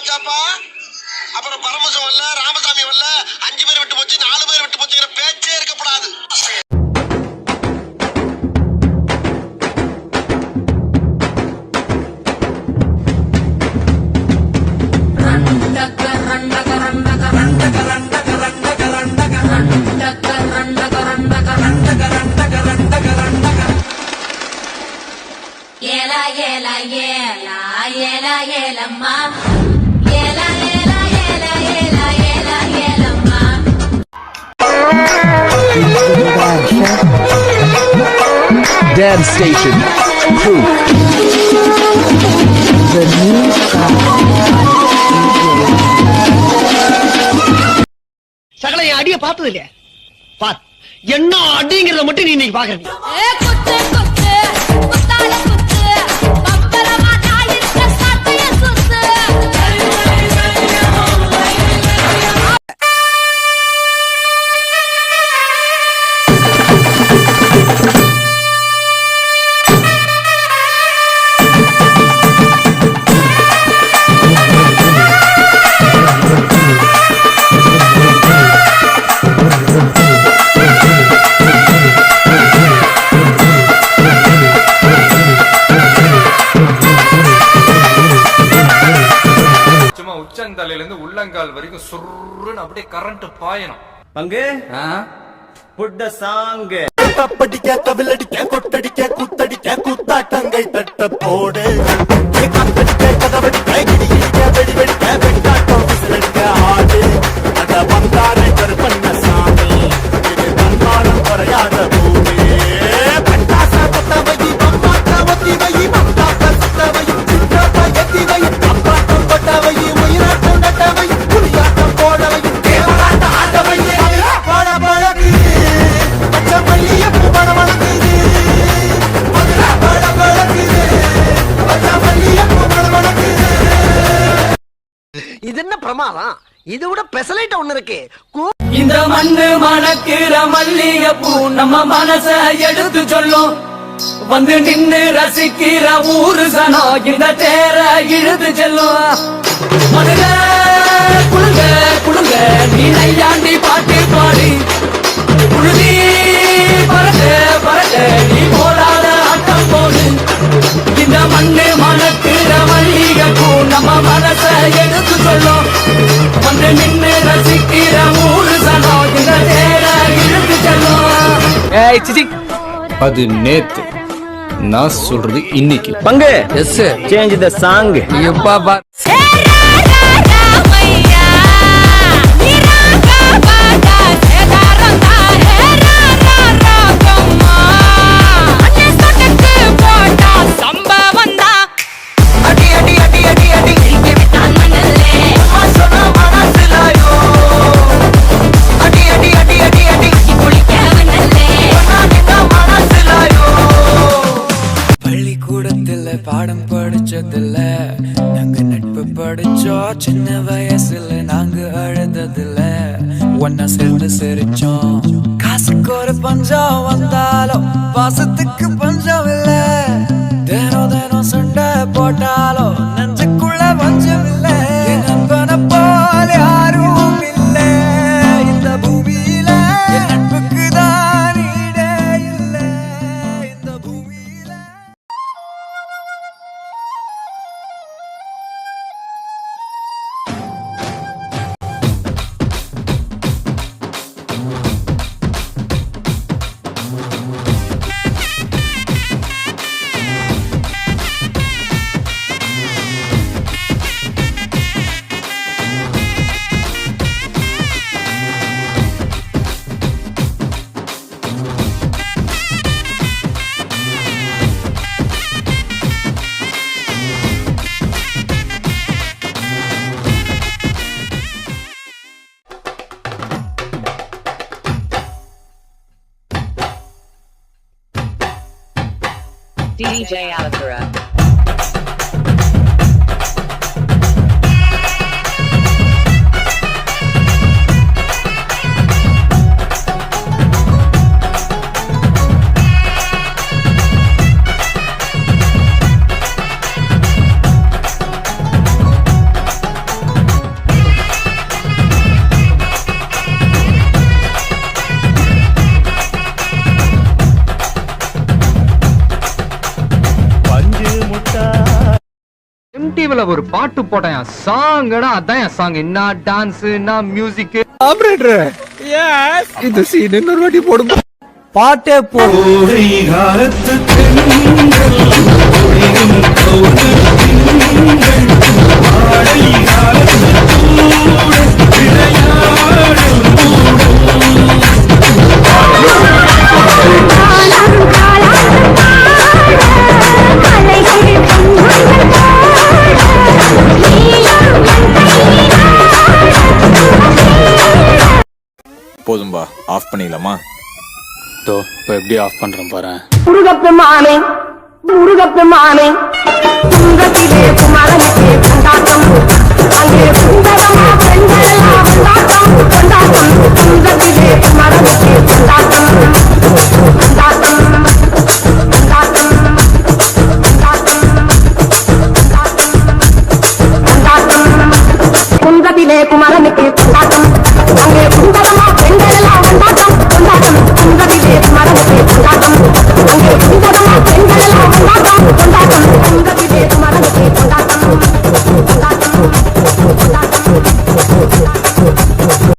ஆச்சாப்பா. அப்புறம் பரமசம் வரல, ராமசாமி வரல, 5 பேர் விட்டு போச்சு, 4 பேர் விட்டு போச்சுங்கிற பேச்சே இருக்கப்படாது. ஏலா ஏலா ஏலா ஏலா ஏலம்மா ஏலா ஏலா ஏலா ஏலா ஏலா Yellamma. Dam Station. Proof. The new சகல என் அடிய பார்த்தது இல்லையா? பாத் என்ன அடிங்கிறத மட்டும் நீ இன்னைக்கு பாக்குறீங்க. உச்சந்தலையில இருந்து உள்ளங்கால் வரைக்கும் சுருன்னு அப்படியே கரண்ட் பாயணும். பங்கு புட்ட சாங்கு படிக்க கவிலடிக்க கொட்டடிக்க குத்தடிக்க குத்தாட்டங்கை தட்ட போடு கதவடிக்க கிடிக்க வெடி வெடிக்க வெட்டாட்டம் விசிலடிக்க ஆடு அத வந்தாரை கருப்பண்ண சாமி இது தன்மானம் குறையாத பூமி பட்டாச கொத்தவை பம்பாட்ட ஒத்தி வை பம்பாட்ட சுத்தவை சுற்றப்ப எத்தி வை அப்பாட்டம் கொட்டவை மயிலாட்டம் நட்டவை புலியாட்டம் போடவை தேவராட்ட ஆட்டவை போட பழகு பச்சமல்லிய பூபட வளர்க்குது பட பழகுது பச்சமல்லிய பூபட வளர்க்குது. இது என்ன பிரமாதம்? இது விட பெசலைட் ஒண்ணு இருக்கு. இந்த மண்ணு மணக்கிற மல்லிகை பூ நம்ம மனச எடுத்து சொல்லும். வந்து நின்னு ரசிக்கிற ஊரு சனம் இந்த தேர இழுத்து செல்லும். மதுர குழுங்க குழுங்க நீ நையாண்டி பாட்டு பாடி குழுதி பறக்க பறக்க நீ போடாத ஆட்டம் போடு. இந்த மண்ணு மணக்கிற மல்லிகை பூ நம்ம மனச எடுத்து சொல்லும். வந்து நின்னு ரசிக்கிற ஊரு சனம் இந்த தேர இழுத்து செல்லும். அது நேத்து, நான் சொல்றது இன்னைக்கு. பங்கு சேஞ்ச் த சாங். பள்ளிக்கூடத்துல பாடம் படிச்சதில்ல, நாங்க நட்பு படிச்சோம். சின்ன வயசுல நாங்க அழுததில்ல, ஒன்னா சேர்ந்து சிரிச்சோம். காசுக்கு ஒரு பஞ்சம் வந்தாலும் பாசத்துக்கு பஞ்சம் இல்ல. தினம் தினம் சண்டை போட்டாலும் நெஞ்சுக்குள்ள பஞ்சம் இல்ல. என் நண்பனை போல யாரும் இல்ல இந்த பூமியில. என் நட்புக்கு தான் ஈடே இல்ல இந்த பூமியில. DJ Alakura. லீவ்ல ஒரு பாட்டு போட்டேன் சாங்கடா, அதான் என் சாங். என்ன டான்ஸ், என்ன மியூசிக். ஆபரேட்டர் இந்த சீன் இன்னொரு வாட்டி போடுங்க. பாட்டே போ. போதும்பா, ஆஃப் பண்ணிடலாமா? இப்போ எப்படி ஆஃப் பண்றேன் பாரு. முருகப்பெருமானே முருகப்பெருமானே துங்கத்திலே குமரனுக்கு கொண்டாட்டம்